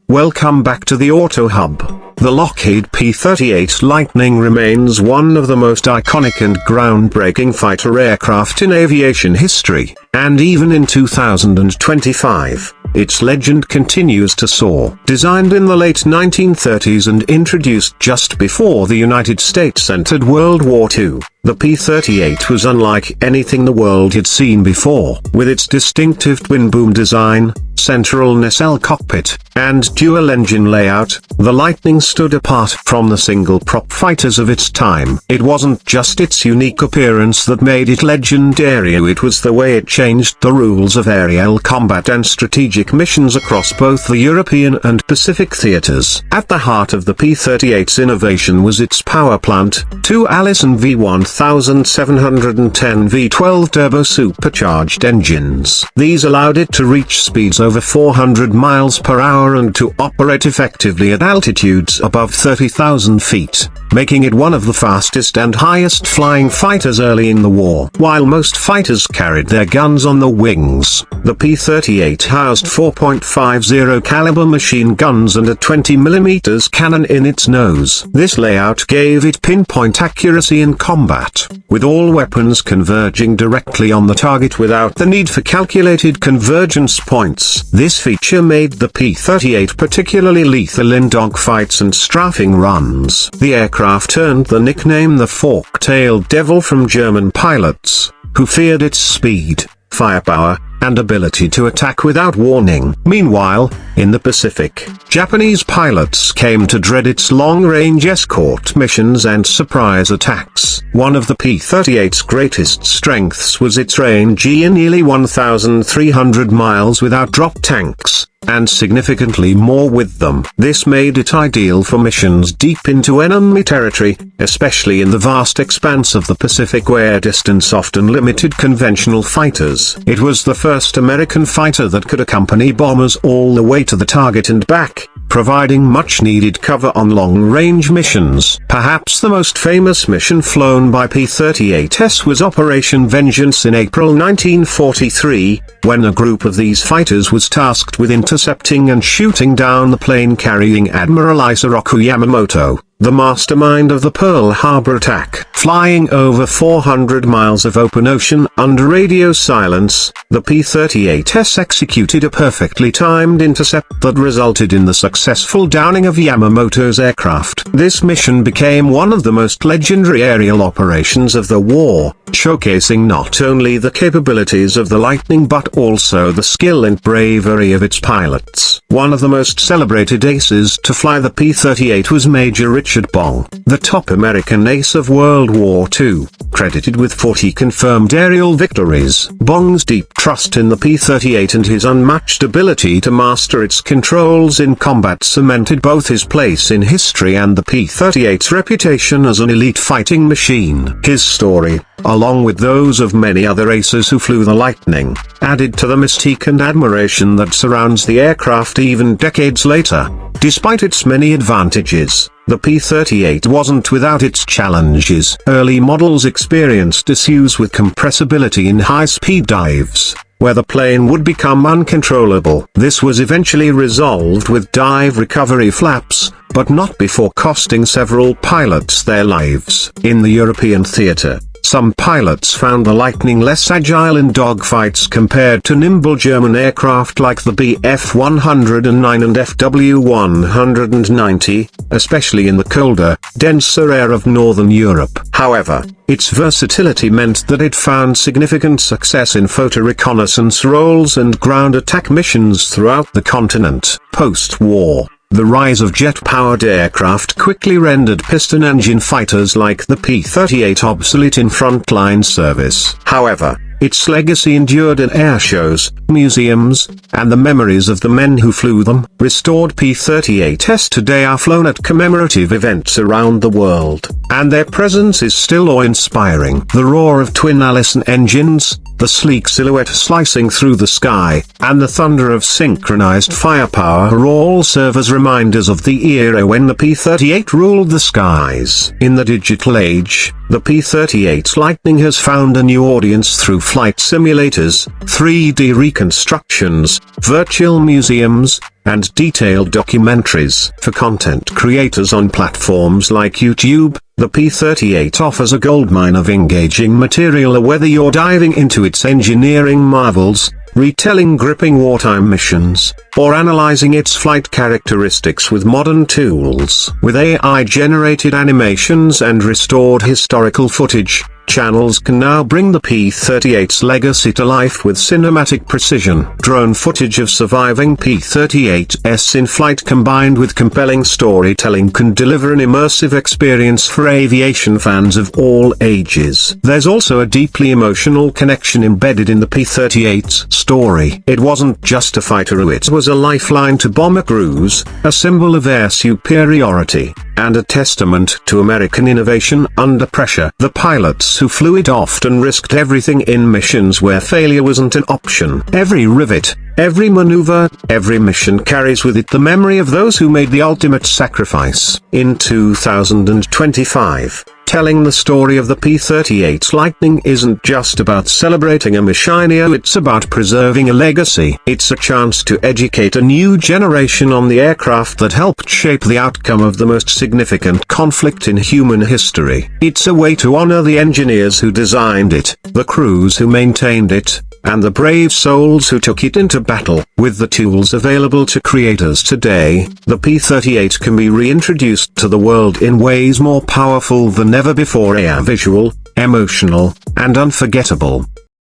Welcome back to the Auto Hub. The Lockheed P-38 Lightning remains one of the most iconic and groundbreaking fighter aircraft in aviation history, and even in 2025, its legend continues to soar. Designed in the late 1930s and introduced just before the United States entered World War II, the P-38 was unlike anything the world had seen before. With its distinctive twin-boom design, central nacelle cockpit, and dual-engine layout, the Lightning stood apart from the single-prop fighters of its time. It wasn't just its unique appearance that made it legendary, it was the way it changed the rules of aerial combat and strategic missions across both the European and Pacific theaters. At the heart of the P-38's innovation was its power plant, two Allison V1710 V12 turbo supercharged engines. These allowed it to reach speeds over 400 miles per hour and to operate effectively at altitudes above 30,000 feet, making it one of the fastest and highest flying fighters early in the war. While most fighters carried their guns on the wings, the P-38 housed 4.50 caliber machine guns and a 20mm cannon in its nose. This layout gave it pinpoint accuracy in combat, with all weapons converging directly on the target without the need for calculated convergence points. This feature made the P-38 particularly lethal in dogfights and strafing runs. The aircraft earned the nickname the Fork-tailed Devil from German pilots, who feared its speed, firepower, and ability to attack without warning. Meanwhile, in the Pacific, Japanese pilots came to dread its long-range escort missions and surprise attacks. One of the P-38's greatest strengths was its range in nearly 1,300 miles without drop tanks, and significantly more with them. This made it ideal for missions deep into enemy territory, especially in the vast expanse of the Pacific where distance often limited conventional fighters. It was the first American fighter that could accompany bombers all the way to the target and back, providing much-needed cover on long-range missions. Perhaps the most famous mission flown by P-38s was Operation Vengeance in April 1943, when a group of these fighters was tasked with intercepting and shooting down the plane carrying Admiral Isoroku Yamamoto, the mastermind of the Pearl Harbor attack. Flying over 400 miles of open ocean under radio silence, the P-38s executed a perfectly timed intercept that resulted in the successful downing of Yamamoto's aircraft. This mission became one of the most legendary aerial operations of the war, showcasing not only the capabilities of the Lightning but also the skill and bravery of its pilots. One of the most celebrated aces to fly the P-38 was Major Richard Bong, the top American ace of World War II, credited with 40 confirmed aerial victories. Bong's deep trust in the P-38 and his unmatched ability to master its controls in combat cemented both his place in history and the P-38's reputation as an elite fighting machine. His story, along with those of many other aces who flew the Lightning, added to the mystique and admiration that surrounds the aircraft even decades later. Despite its many advantages, the P-38 wasn't without its challenges. Early models experienced issues with compressibility in high-speed dives, where the plane would become uncontrollable. This was eventually resolved with dive recovery flaps, but not before costing several pilots their lives. In the European theater, some pilots found the Lightning less agile in dogfights compared to nimble German aircraft like the Bf-109 and Fw-190, especially in the colder, denser air of Northern Europe. However, its versatility meant that it found significant success in photo reconnaissance roles and ground attack missions throughout the continent. Post-war, the rise of jet-powered aircraft quickly rendered piston-engine fighters like the P-38 obsolete in frontline service. However, its legacy endured in air shows, museums, and the memories of the men who flew them. Restored P-38s today are flown at commemorative events around the world, and their presence is still awe-inspiring. The roar of twin Allison engines, the sleek silhouette slicing through the sky, and the thunder of synchronized firepower all serve as reminders of the era when the P-38 ruled the skies. In the digital age, the P-38 Lightning has found a new audience through flight simulators, 3D reconstructions, virtual museums, and detailed documentaries. For content creators on platforms like YouTube, the P-38 offers a goldmine of engaging material, whether you're diving into its engineering marvels, retelling gripping wartime missions, or analyzing its flight characteristics with modern tools. With AI-generated animations and restored historical footage, channels can now bring the P-38's legacy to life with cinematic precision. Drone footage of surviving P-38s in flight combined with compelling storytelling can deliver an immersive experience for aviation fans of all ages. There's also a deeply emotional connection embedded in the P-38's story. It wasn't just a fighter, it was a lifeline to bomber crews, a symbol of air superiority, and a testament to American innovation under pressure. The pilots who flew it often risked everything in missions where failure wasn't an option. Every rivet, every maneuver, every mission carries with it the memory of those who made the ultimate sacrifice. In 2025, telling the story of the P-38 Lightning isn't just about celebrating a mission, it's about preserving a legacy. It's a chance to educate a new generation on the aircraft that helped shape the outcome of the most significant conflict in human history. It's a way to honor the engineers who designed it, the crews who maintained it, and the brave souls who took it into battle. With the tools available to creators today, the P-38 can be reintroduced to the world in ways more powerful than ever before. Visual, emotional, and unforgettable.